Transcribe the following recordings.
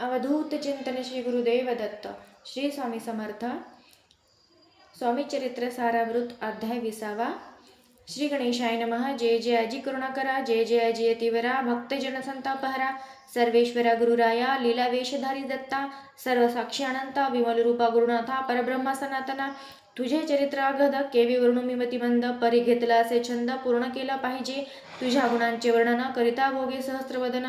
अवधूत चिंतन श्री गुरुदेव दत्त. श्री स्वामी समर्थ. स्वामी चरित्र सारामृत अध्याय 20. श्री गणेशाय नमः. जय जय अजी करुणाकरा, जय जय अजी यतिवरा, भक्तजन संतापहरा, सर्वेश्वरा गुरुराया, लीला वेशधारी दत्ता, सर्व साक्षी अनंता, विमल रूपा गुरुनाथा, परब्रह्मा सनातना, तुझे चरित्र अगध, केवी वर्णू मी मतिमंद, परी घेतला असे छंद, पूर्ण केला पाहिजे तुझ्या गुणांचे वर्णन, करिता भोगे सहस्त्रवदन,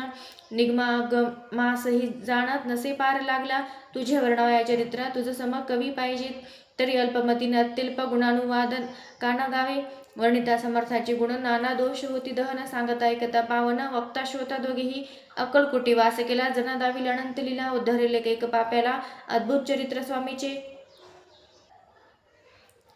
निगमागमासही जाणत नसे पार लागला, तुझे वर्णवया चरित्र, तुझ सम कवी पाहिजेत, तरी अल्पमतीने अत्यल्प गुणानुवादन कान गावे, वर्णिता समर्थाचे गुण नाना दोष होती दहन, सांगता ऐकता पावन, वक्ता श्रोता दोघेही अक्कलकोटी वास केला, जना दाविल अनंत लीला, उद्धरेले एक पाप्याला, अद्भुत चरित्र स्वामीचे.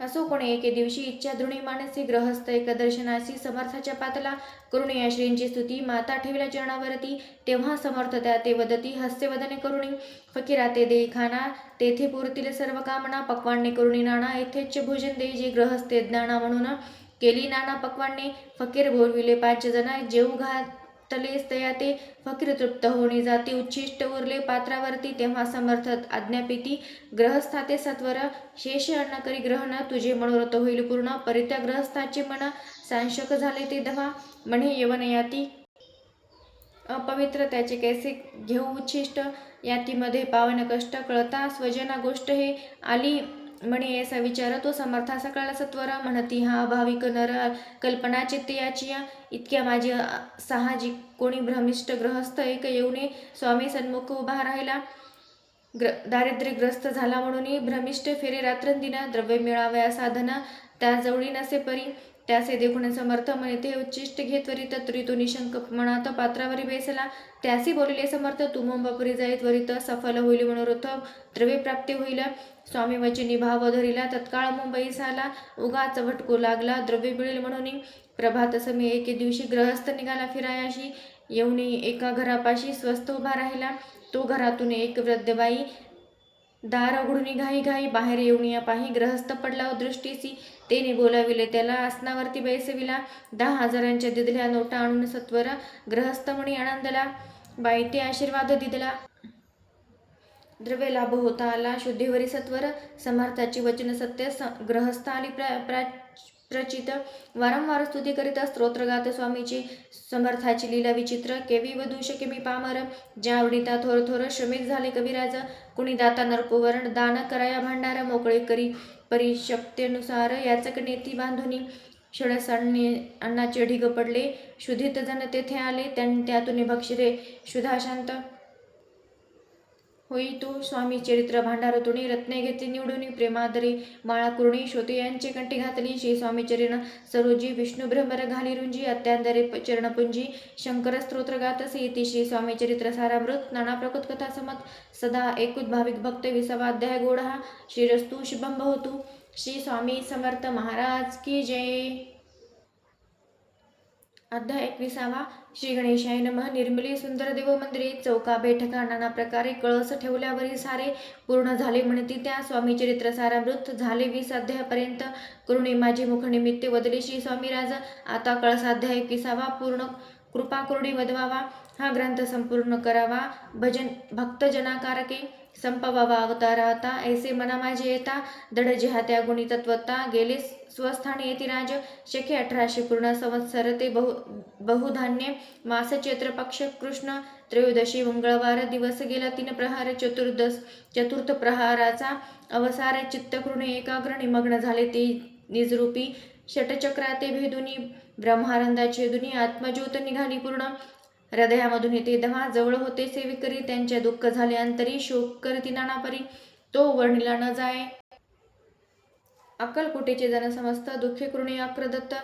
असो कोणी एके दिवशी इच्छा दृढी मानसी, ग्रहस्थ एक दर्शनासी, समर्थाच्या पातला करुणी या श्रींची स्तुती, माता ठेवल्या चरणावरती, तेव्हा समर्थ त्या ते वदती, हास्यवदने करुणी, फकीरा ते देई खाना, तेथे पुरतील सर्व कामना, पक्वान्ने करुणी नाना, येथेच भोजन देई जे ग्रहस्थे ज्ञाना म्हणून, केली नाना पक्वान्ने, फकीर बोलविले 5 जण, जेऊ घातले तया ते, फकीर तृप्त होणी जाती, उच्छिष्ट उरले पात्रावरती, तेव्हा समर्थ आज्ञापिती, ग्रहस्थाते सत्वर, शेष अन्न करी ग्रहण, तुझे मनोरथ होईल पूर्ण, परित्या ग्रहस्थाचे मन सांशक झाले ते दवा, म्हणे यवन याती अपवित्र, त्याचे कैसे घेऊ उच्छिष्ट, यातीमध्ये पावन कष्ट, कळता स्वजना गोष्ट हे आली, म्हणे ऐसा विचार, तो समर्था सकाळ सत्वर, म्हणती हा भाविक नर, कल्पना चित्ते याची, इतक्या माझी साहजिक कोणी भ्रमिष्ट ग्रहस्थ एक येऊने स्वामी सन्मुख उभा राहिला, दारिद्र्यग्रस्त झाला म्हणून भ्रमिष्ट, फेरे रात्रंदिन द्रव्य मिळावया साधन, त्याजवळी नसे परी, त्यासे देखून समर्थ म्हणे ते उच्चिष्ट घे त्वरित, तरी तो निशंक मनात पात्रावरी बेसला, त्यासी बोलिले समर्थ, तू मुंबापुरी जाई त्वरित, सफल होईल मनोरथ, द्रव्य प्राप्ती होईल, स्वामी वचनी भाव धरिला, तत्काळ मुंबई आला, उगाच भटकू लागला, द्रव्य मिळेल म्हणून, प्रभात समय एके दिवशी ग्रहस्थ निघाला फिरायाशी, येऊनी एका घरापाशी स्वस्थ उभा राहिला, तो घरातून एक वृद्ध बाई दार उघडून घाई घाई बाहेर येऊन या पाही, ग्रहस्थ पडला दृष्टीसी, तेने बोलाविले त्याला, आसनावरती बैसविला, 10,000च्या दिदल्या नोटा आणून सत्वर, ग्रहस्थ म्हणी आनंदला, बाई ते आशीर्वाद दिदला, द्रव्य लाभ होता आला, शुद्धीवरी सत्वर, समर्थाची वचन सत्य, ग्रहस्थ आली प्रचित, वारंवार स्तुती करीत स्तोत्र गात स्वामीची, समर्थाची लीला विचित्र, केवी वधू शके मी पामर, ज्या आवडीता थोर थोर, श्रमिक झाले कविराज, कुणी दाता नरकोवरण, दान कराया भांडार, मोकळे करी परिशक्तेनुसार, याचक नेती बांधुनी, क्षणसान्ने अन्नाचे ढिग पडले, शुधित जण तेथे आले, त्यातून भक्षिरे शुधाशांत होई, तो स्वामी चरित्र भांडारतुणी, रत्ने घेतली निवडून, प्रेमादरी माळा कुरुणी, श्रोते यांचे कंठी घातली, श्री स्वामी चरण सरोजी, विष्णू ब्रह्मर घाली रुंजी, अत्यांदरे चरणपुंजी, शंकर स्तोत्र गातसे, इति श्री स्वामी चरित्र सारामृत, नाना प्रकृत कथा समत, सदा एकुत भाविक भक्त, 20वा अध्याय गोडहा. श्रीरस्तु शुभम भवतु. श्री स्वामी समर्थ महाराज की जय. अध्याय 21. श्री गणेशाय नमः. निर्मली सुंदर देव मंदिरे, चौका बैठका नाना प्रकारे, कळस ठेवल्यावरी सारे पूर्ण झाले म्हणती त्या, स्वामी चरित्र सारामृत झाले 20 अध्यायापर्यंत, करुणे माझे मुख निमित्त वदले श्री स्वामी राज, आता कळसाध्याय 21 पूर्ण कृपा करुणी वदवावा, हा ग्रंथ संपूर्ण करावा, भक्तजनाकारके संपवावा अवतार आता, ऐसे मना माझे येता, दड जिहा त्या गुणी तत्वता, गेले स्वस्थानी येती राज, शके 1800 पूर्ण संवत्सर ते बहुधान्य मास चैत्र पक्ष कृष्ण त्रयोदशी मंगळवार दिवस गेला 3 प्रहार, चतुर्थ प्रहाराचा अवसार, चित्तकृणे एकाग्र निमग्न झाले ते निजरूपी, षटचक्राते भेदुनी ब्रह्मानंदाचे दुनी, आत्मज्योत निघाली पूर्ण हृदयामधून ते दहा, जवळ होते सेविकरी त्यांच्या दुःख झाले अंतरी, शोक करती नानापरी, तो वर्णिला न जाय, अक्कलकोटीचे जन समस्त दुःखे कृणी अक्रदत्त,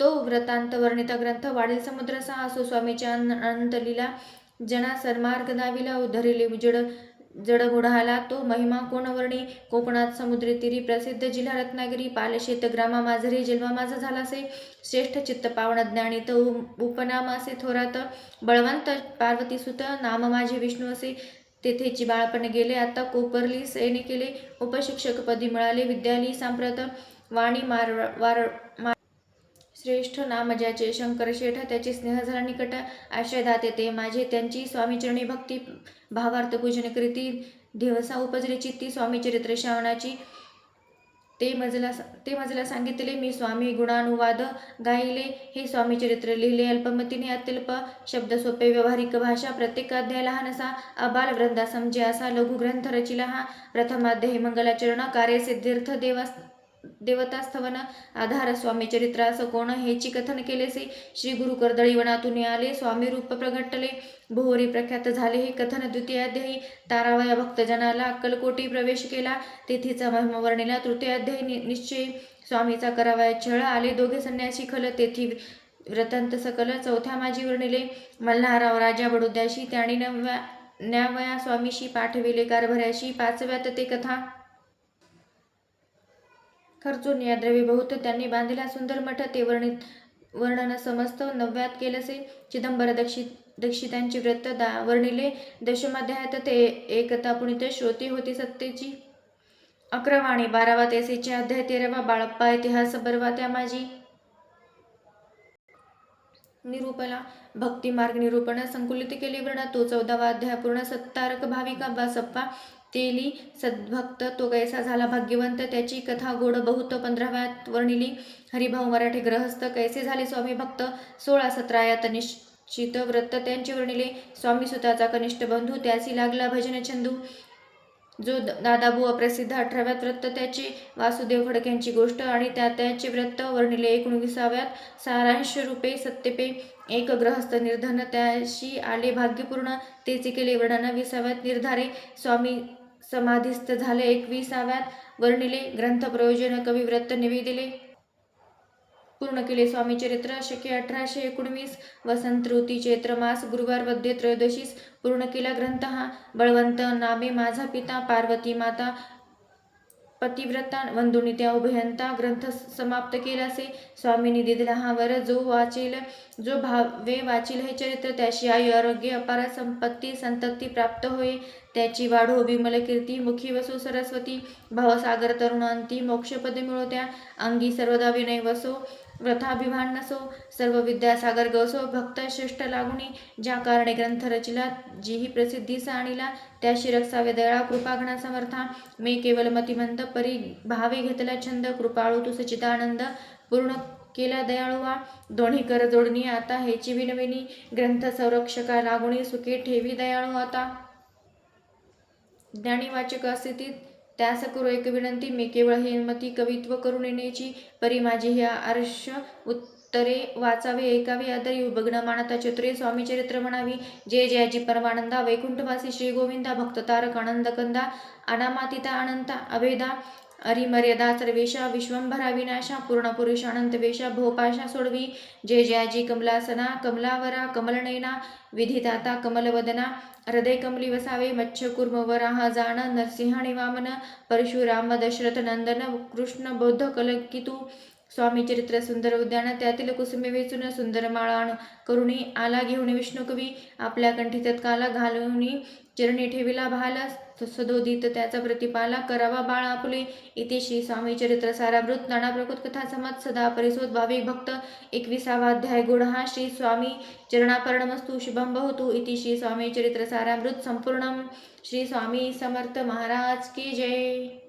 तो व्रतांत वर्णिता ग्रंथ वाढील समुद्र असो स्वामीच्या अनंत लीला, जना सन्मार्ग दाविला, उद्धरिले जड बुडाला, तो महिमा कोण वर्णी, कोकणात समुद्री तीरी प्रसिद्ध जिल्हा रत्नागिरी, पालशेत ग्रामा माझरी, जन्म माझा झालासे, श्रेष्ठ चित्त पावन ज्ञानी, तो उपनाम असे थोरात, बळवंत पार्वती सुत, नाम माझे विष्णू असे, तेथेची बाळपण गेले, आता कोपरली सैने केले, उपशिक्षक पदी मिळाले, विद्याली सांप्रत, वाणी श्रेष्ठ नाम ज्याचे शंकर शेठ त्याची स्नेह झाला निकट आश्रयदाते ते माझे त्यांची स्वामीचरणी भक्ती भावार्थ पूजन करीती दिवसा उपजले चित्ती स्वामी चरित्र श्रावणाची ते मजला सांगितले मी स्वामी गुणानुवाद गायले हे स्वामी चरित्र लिहिले अल्पमतीने अत्यल्प शब्द सोपे व्यवहारिक भाषा प्रत्येक अध्याय लहानसा अबाल वृंदा समजे असा लघु ग्रंथ रचिला हा प्रथमाध्याय मंगलाचरण कार्य सिद्ध्यर्थ देवतास्थवन आधार स्वामी चरित्र असं कोण हेची कथन केलेसे श्री गुरु कर्दळी वनातून आले स्वामी रूप प्रगटले भोवरी प्रख्यात झाले हे कथन द्वितीयाध्यायी तारावया भक्तजनाला अक्कलकोटी प्रवेश केला तेथीचा महिमा वर्णिला तृतीयाध्यायी निश्चय स्वामीचा करावया छळ आले दोघे संन्यासी खल तेथी व्रतंत सकल चौथ्या माझी वर्णिले मल्हारराव राजा बडोद्याशी त्याने न्यावया स्वामीशी पाठविले कारभार्याशी पाचव्यात ते कथा खर्चून या द्रव्य बहुत त्यांनी बांधिला सुंदर मठ ते वर्णन समस्त नव्यात केलसे चिदंबर दक्षितांची व्रत वर्णिले दशमाध्यायात ते एकता पुनित श्रोती होती सत्तेची 11 आणि 12 तेसेचे अध्याय 13 बाळप्पा इतिहास 12 त्या माझी निरूपला भक्तिमार्ग निरूपण संकुलित केले वर्ण तो 14वा अध्याय पूर्ण सत्तारक भाविका बासप्पा तेली सद्भक्त तो कैसा झाला भाग्यवंत त्याची कथा गोड बहुत 15व्यात वर्णिली हरिभाऊ मराठे ग्रहस्थ कैसे झाले स्वामी भक्त 16-17 यात निश्चित व्रत त्यांचे वर्णिले स्वामी सुताचा कनिष्ठ बंधू त्यासी लागला भजन चंदू जो दादाबू अप्रसिद्ध 18व्यात व्रत त्याचे वासुदेव फडक्यांची गोष्ट आणि त्याचे व्रत वर्णिले 19व्यात सारांश रूपे सत्यपे एक ग्रहस्थ निर्धन त्याशी आले भाग्यपूर्ण तेचे केले वर्णन 20व्यात निर्धारे स्वामी समाधीस्थ झाले 21व्यात वर्णिले ग्रंथ प्रयोजन कवी व्रत निवेदिले पूर्ण केले स्वामी चरित्र शके 1819 वसंत ऋती चैत्र मास गुरुवार मध्ये त्रयोदशीस पूर्ण केला ग्रंथ हा बळवंत नामे माझा पिता पार्वती माता पतिव्रता वंदुनी त्या उभयंता ग्रंथ समाप्त केलासे स्वामींनी दिलेला हा वर जो भावे वाचील हे चरित्र त्याशी आयु आरोग्य अपार संपत्ती संतती प्राप्त होय त्याची वाढो विमल कीर्ती मुखी वसो सरस्वती भवसागर तरुण अंती मोक्षपदे मिळो त्या अंगी सर्वदा विनय वसो व्रताभिमान नसो सर्व विद्यासागर गसो भक्त श्रेष्ठ लागुनी ज्या कारणे ग्रंथ रचिला जीही प्रसिद्धीस आणिला त्याशी रक्षावे दयाळा कृपागणा समर्था मे केवल मतिमंद परी भावे घेतला छंद कृपाळू तू सचिदानंद पूर्ण केला दयाळुवा दोन्ही कर जोडणी आता हेची विनविनी ग्रंथ संरक्षका लागुनी सुखे ठेवी दयाळू आता ज्ञानी वाचक स्थितीत त्यास करू एक विनंती मी केवळ हिमती कवित्व करून येण्याची परी माझी ही आर्ष उत्तरे वाचावे ऐकावे आदरी बग्न मानता चतुरे स्वामी चरित्र म्हणावी जय जयाजी परमानंदा वैकुंठवासी श्री गोविंदा भक्त तारक आनंद कंदा अनामातिता अनंता अभेदा अरिमर्यादा सर्वेशा विश्वंभरा विनाशा पूर्ण पुरुष अनंत वेशा भोपाशा सोडवी जय जयाजी कमलासना कमलावरा कमलनयना विधिदाता कमलवदना हृदय कमली वसावे मच्छकुर्म वराह जाण नरसिंहाणी वामन परशुराम दशरथ नंदन कृष्ण बौद्ध कलकितू स्वामी चरित्र सुंदर उद्यान त्यातील कुसुमे वेचून सुंदर माळाण करुणी आला घेऊन विष्णुकवी आपल्या कंठी तत्काला घालून चरणी ठेविला भाल सदोदित त्याचा प्रतिपाला करावा बाळ आपुले इथे श्री स्वामी चरित्र सारामृत नाना प्रकृत कथा समत सदा परिसोद भाविक भक्त 21वा अध्याय गुढ हा श्री स्वामी चरणापर्णमस्तु शुभम बहुतु इति श्री स्वामी चरित्र सारामृत संपूर्णम श्री स्वामी समर्थ महाराज की जय।